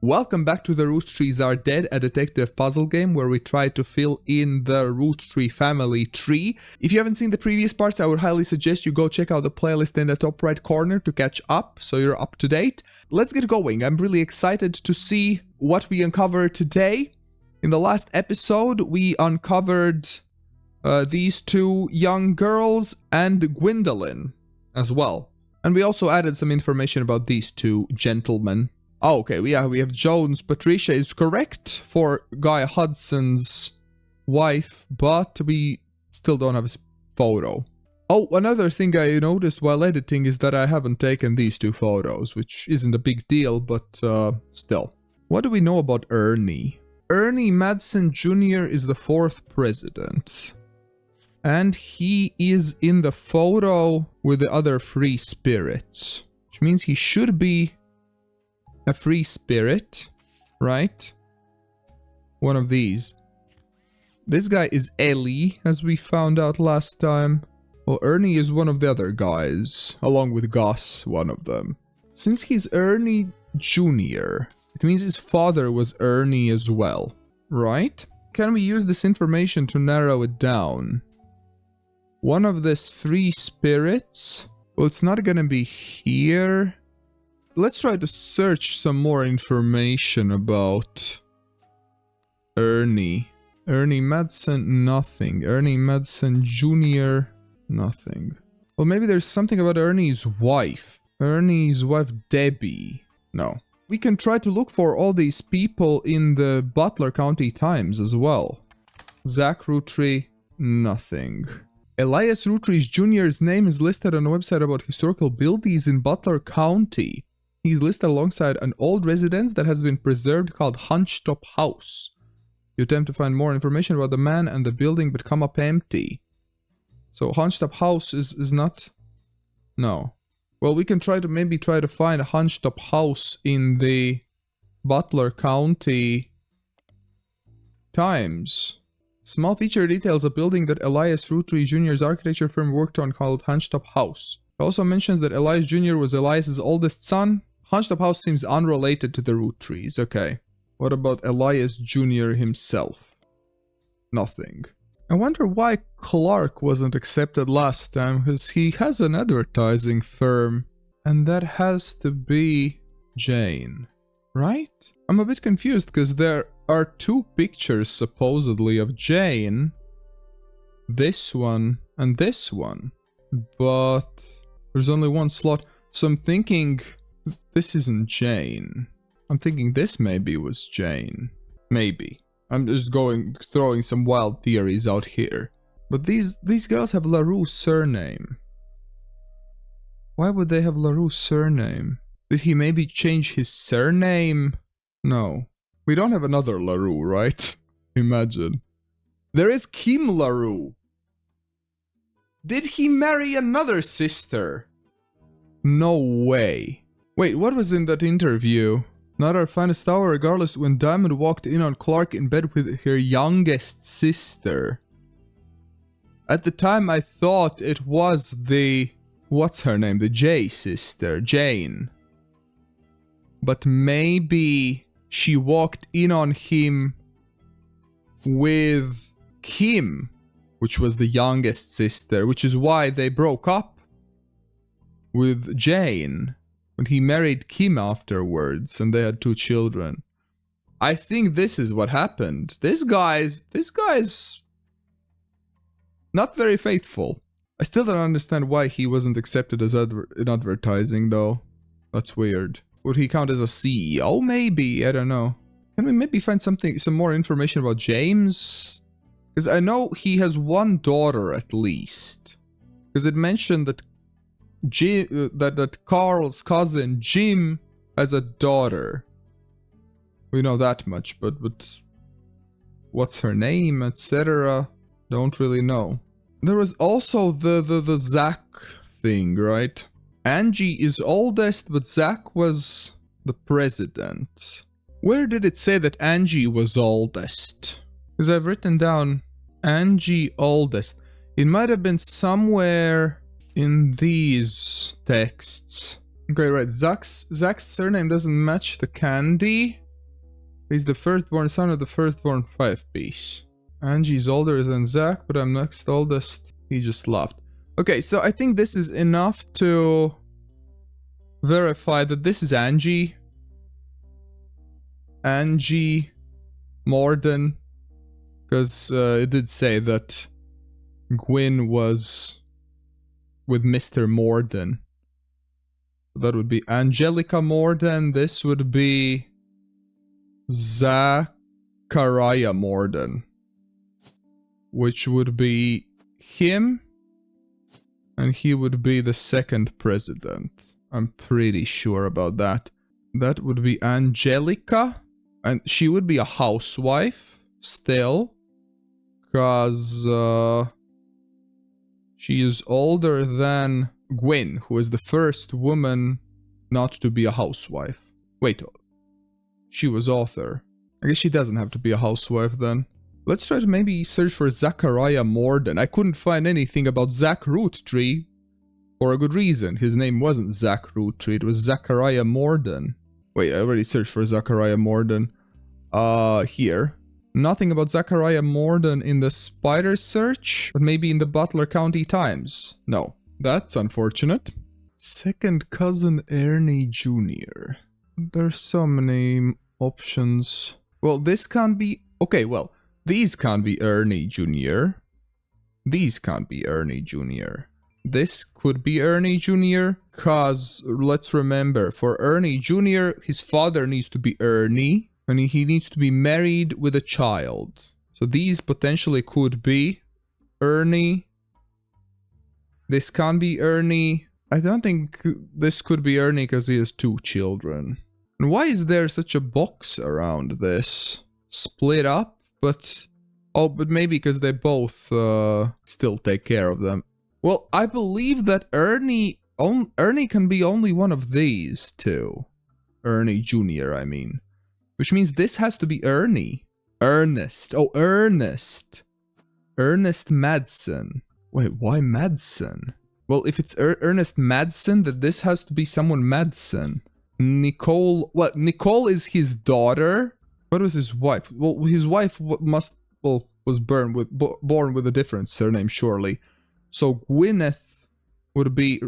Welcome back to the Roottrees Are Dead, a detective puzzle game where we try to fill in the Roottree family tree. If you haven't seen the previous parts, I would highly suggest you go check out the playlist in the top right corner to catch up, so you're up to date. Let's get going. I'm really excited to see what we uncover today. In the last episode, we uncovered these two young girls and Gwendolyn as well. And we also added some information about these two gentlemen. Oh, okay, we have Jones. Patricia is correct for Guy Hudson's wife, but we still don't have his photo. Oh, another thing I noticed while editing is that I haven't taken these two photos, which isn't a big deal, but still. What do we know about Ernie? Ernie Madsen Jr. is the 4th president. And he is in the photo with the other free spirits, which means he should be a free spirit, right? One of these. This guy is Ellie, as we found out last time. Well, Ernie is one of the other guys, along with Gus, one of them. Since he's Ernie Jr., it means his father was Ernie as well, right? Can we use this information to narrow it down? One of these 3 spirits? Well, it's not gonna be here. Let's try to search some more information about Ernie. Ernie Madsen, nothing. Ernie Madsen Jr., nothing. Well, maybe there's something about Ernie's wife. Ernie's wife, Debbie. No. We can try to look for all these people in the Butler County Times as well. Zach Roottrees, nothing. Elias Roottrees Jr.'s name is listed on a website about historical buildings in Butler County. He's listed alongside an old residence that has been preserved called Hunched-Top House. You attempt to find more information about the man and the building but come up empty. So Hunched-Top House is not... No. Well, we can maybe try to find a Hunched-Top House in the Butler County Times. Small feature details a building that Elias Roottrees Jr.'s architecture firm worked on called Hunched-Top House. It also mentions that Elias Jr. was Elias's oldest son. Hunched-Top House seems unrelated to the Roottrees. Okay. What about Elias Jr. himself? Nothing. I wonder why Clark wasn't accepted last time, because he has an advertising firm. And that has to be Jane, right? I'm a bit confused because there are 2 pictures supposedly of Jane. This one and this one. But there's only 1 slot. So I'm thinking this isn't Jane. I'm thinking this maybe was Jane. Maybe. I'm just throwing some wild theories out here. But these girls have LaRue surname. Why would they have LaRue surname? Did he maybe change his surname? No. We don't have another LaRue, right? Imagine. There is Kim LaRue. Did he marry another sister? No way. Wait, what was in that interview? Not our finest hour, regardless, when Diamond walked in on Clark in bed with her youngest sister. At the time I thought it was the... What's her name? The J sister, Jane. But maybe she walked in on him with Kim, which was the youngest sister, which is why they broke up with Jane when he married Kim afterwards and they had 2 children. I think this is what happened. This guy's not very faithful. I still don't understand why he wasn't accepted as in advertising though. That's weird. Would he count as a CEO? Maybe, I don't know. Can we maybe find some more information about James? Because I know he has 1 daughter at least. Because it mentioned that that Carl's cousin Jim has a daughter. We know that much, but what's her name, etc. Don't really know. There was also the Zach thing, right? Angie is oldest, but Zach was the president. Where did it say that Angie was oldest? Because I've written down Angie oldest. It might have been somewhere in these texts. Okay, right. Zach's surname doesn't match the candy. He's the firstborn son of the firstborn five-piece. Angie's older than Zach, but I'm next oldest. He just laughed. Okay, so I think this is enough to verify that this is Angie. Angie Morden. Because it did say that Gwyn was with Mr. Morden. That would be Angelica Morden. This would be Zachariah Morden. Which would be him. And he would be the second president. I'm pretty sure about that. That would be Angelica. And she would be a housewife still. Because she is older than Gwyn, who is the first woman not to be a housewife. Wait, she was author. I guess she doesn't have to be a housewife then. Let's try to maybe search for Zachariah Morden. I couldn't find anything about Zach Roottrees for a good reason. His name wasn't Zach Roottrees, it was Zachariah Morden. Wait, I already searched for Zachariah Morden. Here. Nothing about Zachariah Morden in the spider search, but maybe in the Butler County Times. No, that's unfortunate. Second cousin Ernie Jr. There's so many options. Well, this can't be... Okay, well, these can't be Ernie Jr. These can't be Ernie Jr. This could be Ernie Jr. Cause, let's remember, for Ernie Jr., his father needs to be Ernie. And he needs to be married with a child. So these potentially could be Ernie. This can't be Ernie. I don't think this could be Ernie because he has 2 children. And why is there such a box around this? Split up, but... Oh, but maybe because they both still take care of them. Well, I believe that Ernie can be only one of these two. Ernie Jr., I mean. Which means this has to be Ernie. Ernest. Oh, Ernest. Ernest Madsen. Wait, why Madsen? Well, if it's Ernest Madsen, then this has to be someone Madsen. Nicole... What? Nicole is his daughter? What was his wife? Well, his wife was born with a different surname, surely. So Gwyneth would be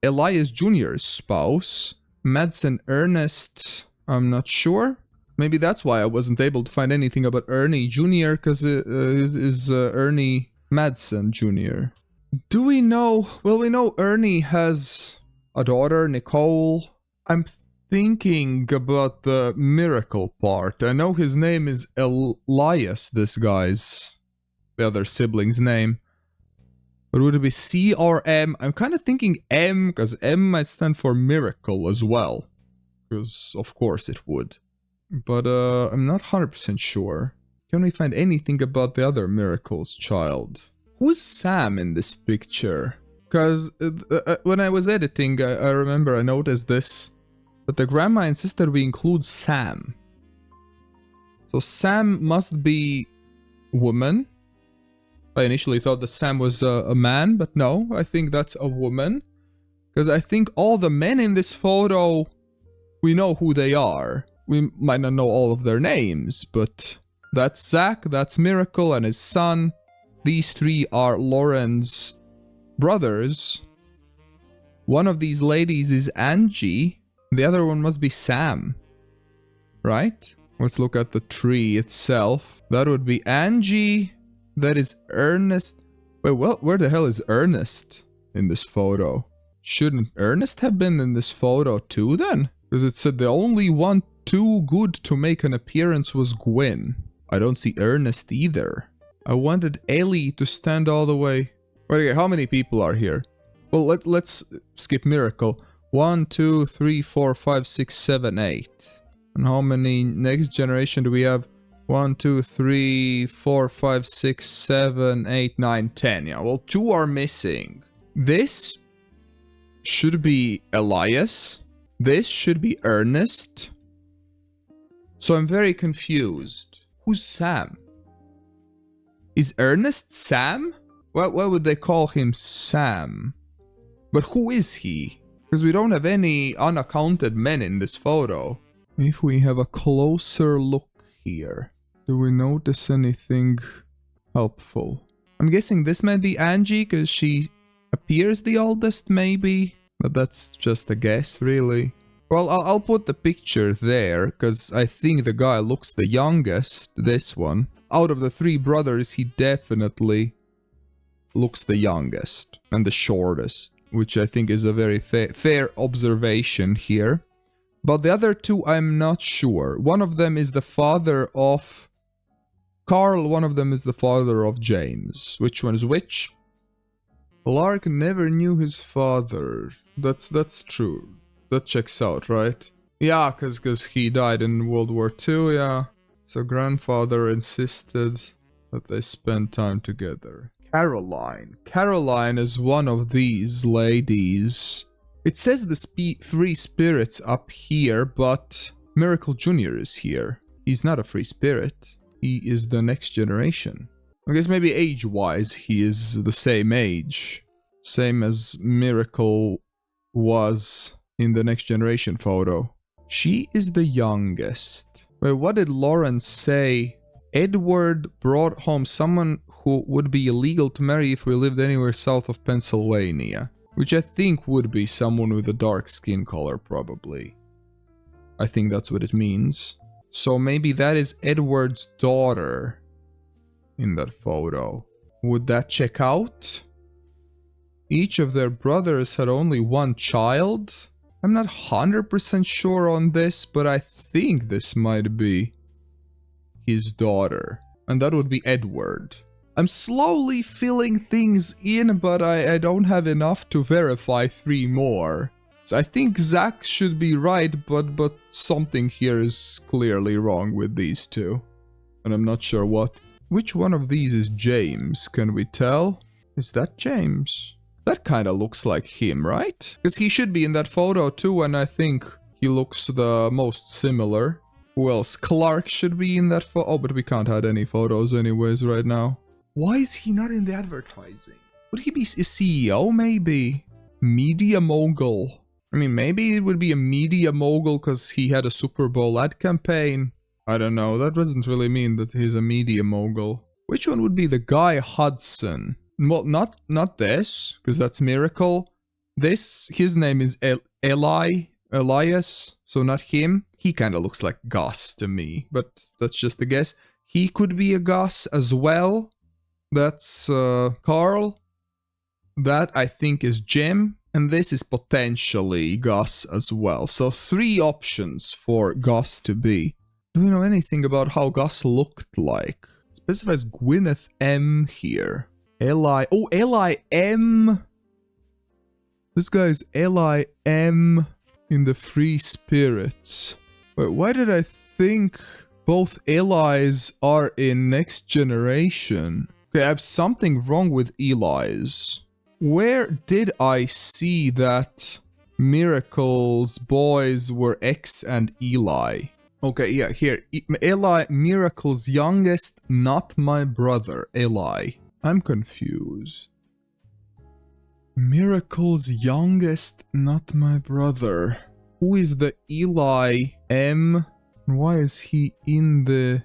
Elias Jr.'s spouse. Madsen Ernest... I'm not sure. Maybe that's why I wasn't able to find anything about Ernie Jr. because it is Ernie Madsen Jr. Do we know... Well, we know Ernie has a daughter, Nicole. I'm thinking about the miracle part. I know his name is Elias, this guy's... the other sibling's name. But would it be C or M? I'm kind of thinking M, because M might stand for miracle as well. Because, of course, it would. But I'm not 100% sure. Can we find anything about the other miracle's child? Who's Sam in this picture? Because when I was editing, I remember I noticed this. But the grandma insisted we include Sam. So Sam must be woman. I initially thought that Sam was a man, but no, I think that's a woman. Because I think all the men in this photo, we know who they are. We might not know all of their names, but that's Zach, that's Miracle and his son. These 3 are Lauren's brothers. One of these ladies is Angie. The other one must be Sam. Right? Let's look at the tree itself. That would be Angie. That is Ernest. Wait, well, where the hell is Ernest in this photo? Shouldn't Ernest have been in this photo too then? Because it said the only one too good to make an appearance was Gwyn. I don't see Ernest either. I wanted Ellie to stand all the way. Wait, okay, how many people are here? Well, let's skip Miracle. 1, 2, 3, 4, 5, 6, 7, 8. And how many next generation do we have? 1, 2, 3, 4, 5, 6, 7, 8, 9, 10. Yeah, well, 2 are missing. This should be Elias. This should be Ernest. So I'm very confused. Who's Sam? Is Ernest Sam? Why would they call him Sam? But who is he? Because we don't have any unaccounted men in this photo. If we have a closer look here? Do we notice anything helpful? I'm guessing this might be Angie, because she appears the oldest, maybe? But that's just a guess, really. Well, I'll put the picture there, because I think the guy looks the youngest, this one. Out of the three brothers, he definitely looks the youngest and the shortest, which I think is a very fair observation here. But the other two, I'm not sure. One of them is the father of Carl, one of them is the father of James. Which one is which? Clark never knew his father. That's true. That checks out, right? Yeah, cause he died in World War II, yeah. So grandfather insisted that they spend time together. Caroline. Caroline is one of these ladies. It says the free spirit's up here, but Miracle Jr. is here. He's not a free spirit. He is the next generation. I guess maybe age-wise he is the same age. Same as Miracle was in the next generation photo. She is the youngest. Wait, what did Lauren say? Edward brought home someone who would be illegal to marry if we lived anywhere south of Pennsylvania. Which I think would be someone with a dark skin color, probably. I think that's what it means. So maybe that is Edward's daughter in that photo. Would that check out? Each of their brothers had only one child? I'm not 100% sure on this, but I think this might be his daughter. And that would be Edward. I'm slowly filling things in, but I don't have enough to verify 3 more. So I think Zach should be right, but something here is clearly wrong with these two. And I'm not sure what. Which one of these is James? Can we tell? Is that James? That kind of looks like him, right? Because he should be in that photo too, and I think he looks the most similar. Who else? Clark should be in that photo. Oh, but we can't add any photos anyways right now. Why is he not in the advertising? Would he be a CEO, maybe? Media mogul. I mean, maybe it would be a media mogul because he had a Super Bowl ad campaign. I don't know, that doesn't really mean that he's a media mogul. Which one would be the guy Hudson? Well, not this, because that's Miracle. This, his name is Elias, so not him. He kind of looks like Gus to me, but that's just a guess. He could be a Gus as well. That's Carl. That I think is Jim. And this is potentially Gus as well. So 3 options for Gus to be. Do we know anything about how Gus looked like? It specifies Gwyneth M here. Eli. Oh, Eli M. This guy's Eli M in the Free Spirits. Wait, why did I think both Eli's are in Next Generation? Okay, I have something wrong with Eli's. Where did I see that Miracle's boys were X and Eli? Okay, yeah, here. Eli, Miracle's youngest, not my brother, Eli. I'm confused. Miracle's youngest, not my brother. Who is the Eli M? Why is he in the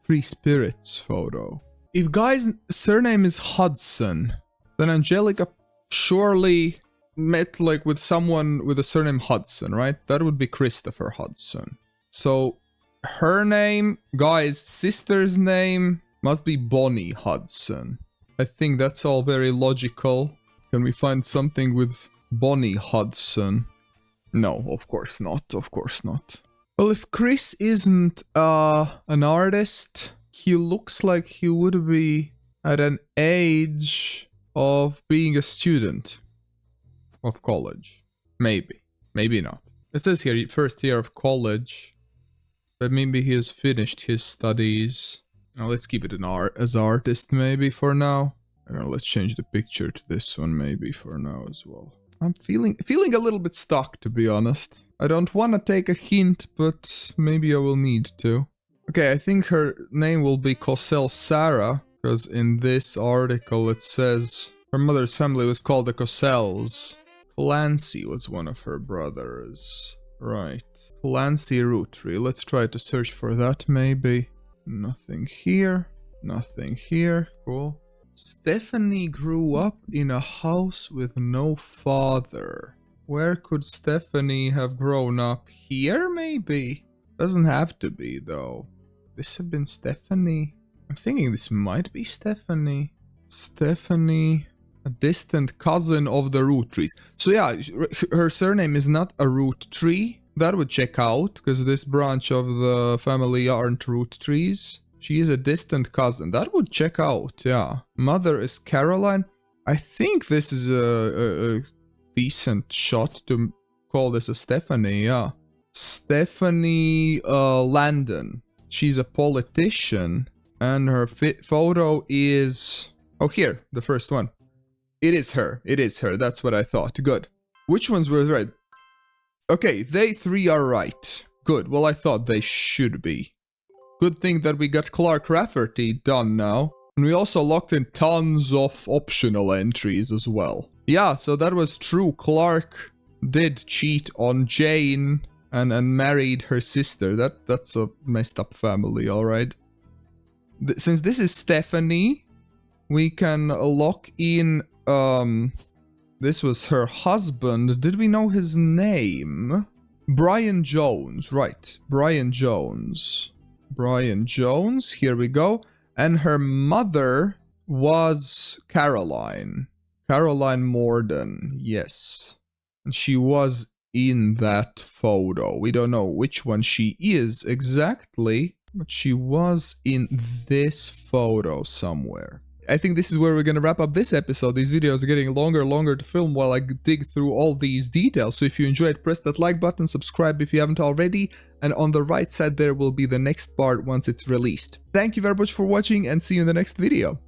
Free Spirits photo? If guy's surname is Hudson, then Angelica surely met like with someone with the surname Hudson, right? That would be Christopher Hudson. So her name, guy's sister's name, must be Bonnie Hudson. I think that's all very logical. Can we find something with Bonnie Hudson? No, of course not, of course not. Well, if Chris isn't an artist, he looks like he would be at an age of being a student of college. Maybe. Maybe not. It says here, first year of college. But maybe he has finished his studies. Now let's keep it as artist maybe for now. I don't know, let's change the picture to this one maybe for now as well. I'm feeling a little bit stuck, to be honest. I don't want to take a hint, but maybe I will need to. Okay, I think her name will be Cosell Sarah. Because in this article it says her mother's family was called the Cosells. Clancy was one of her brothers. Right. Clancy Roottrees. Let's try to search for that maybe. Nothing here. Nothing here. Cool. Stephanie grew up in a house with no father. Where could Stephanie have grown up? Here maybe? Doesn't have to be though. This have been Stephanie. I'm thinking this might be Stephanie. Stephanie, a distant cousin of the Roottrees. So yeah, her surname is not a Roottrees. That would check out, because this branch of the family aren't Roottrees. She is a distant cousin. That would check out, yeah. Mother is Caroline. I think this is a decent shot to call this a Stephanie, yeah. Stephanie Landon. She's a politician. And her photo is... Oh, here, the first one. It is her. It is her. That's what I thought. Good. Which ones were right? Okay, they three are right. Good. Well, I thought they should be. Good thing that we got Clark Rafferty done now. And we also locked in tons of optional entries as well. Yeah, so that was true. Clark did cheat on Jane and married her sister. That's a messed up family, alright. Since this is Stephanie, we can lock in, this was her husband. Did we know his name? Brian Jones, right. Brian Jones. Brian Jones, here we go. And her mother was Caroline. Caroline Morden, yes. And she was in that photo. We don't know which one she is exactly, but she was in this photo somewhere. I think this is where we're gonna wrap up this episode. These videos are getting longer and longer to film while I dig through all these details. So if you enjoyed, press that like button, subscribe if you haven't already, and on the right side there will be the next part once it's released. Thank you very much for watching and see you in the next video.